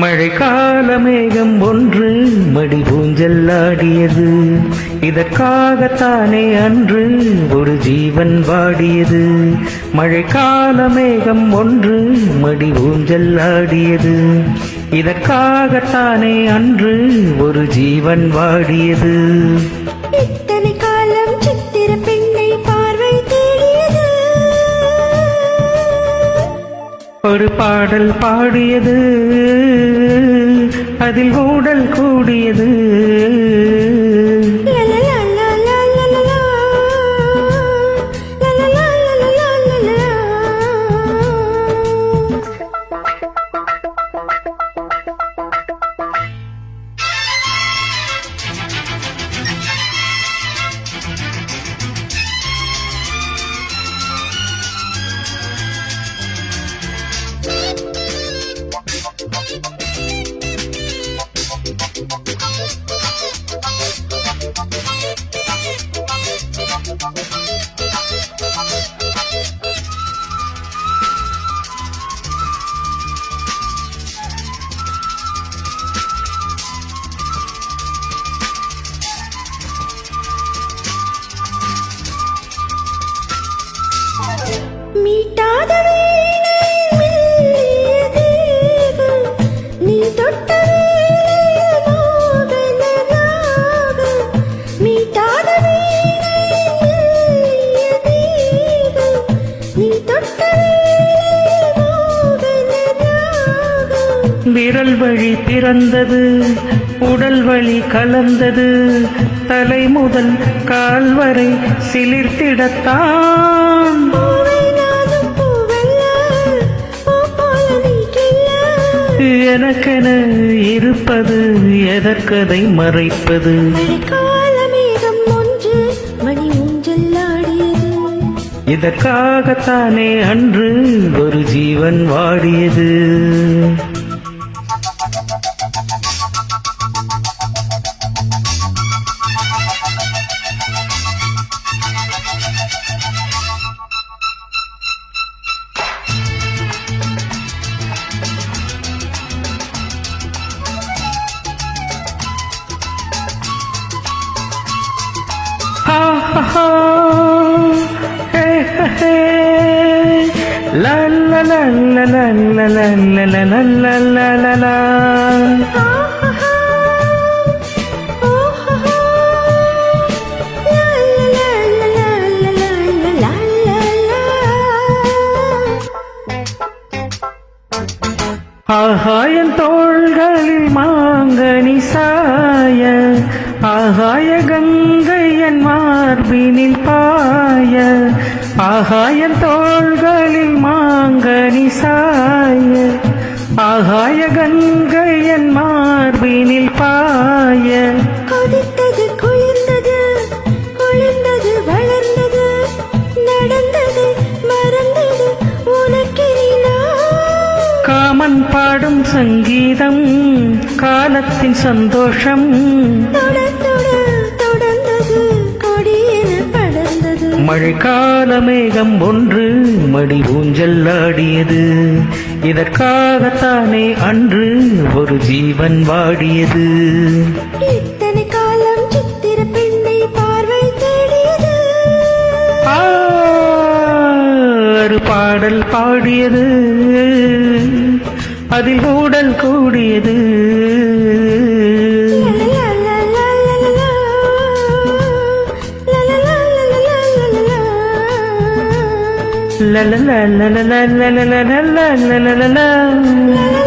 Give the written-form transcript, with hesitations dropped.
மழைக்கால மேகம் ஒன்று மடி ஊஞ்சல் ஆடியது. இதற்காகத்தானே அன்று ஒரு ஜீவன் வாடியது. மழைக்கால மேகம் ஒன்று மடி ஊஞ்சல் ஆடியது. இதற்காகத்தானே அன்று ஒரு ஜீவன் வாடியது. இத்தனை காலம் சித்திர பெண்ணை பார்வை தேடியது. ஒரு பாடல் பாடியது, அதில் ஊடல் கூடியது. மீட்டாத வீணையில் மெல்லிய தேகம், நீ தொட்ட வேளையில் மோகன ராகம். மீட்டாத வீணையில் மெல்லிய தேகம், நீ தொட்ட வேளையில் மோகன ராகம். விரல் வழி பிறந்தது, உடல் வழி கலந்தது. தலை முதல் கால் வரை சிலிர்த்திடத்தான். எனக்கென இருப்பது எதற்கதை மறைப்பது. மழைக்கால மேகம் ஒன்று மணி ஊஞ்சல் ஆடியது. இதற்காகத்தானே அன்று ஒரு ஜீவன் வாடியது. La la la la la la la la la la la la la. ஆகாயன் தோள்களில் மாங்கனி சாய, ஆகாய கங்கையன் மார்பினில் பாய. ஆகாயன் தோள்களில் மாங்கனி சாய, ஆகாய கங்கையன் மார்பினில் பாய. கொதித்தது குளிர்ந்தது, குளிர்ந்தது வளர்ந்தது, நடந்தது மறந்தது உனக்கெனினா. காமன் பாடும் சங்கீதம், காலத்தின் சந்தோஷம். தொடர்ந்தது கொடியென படர்ந்தது. மழைக்கால மேகம் ஒன்று மடி ஊஞ்சல் ஆடியது. இதற்காகத்தானே அன்று ஒரு ஜீவன் வாடியது. இத்தனை காலம் சித்திர பெண்ணை பார்வை தேடியது. ஒரு பாடல் பாடியது, அதில் ஊடல் கூடியது. La la la la la la la la la la la la la.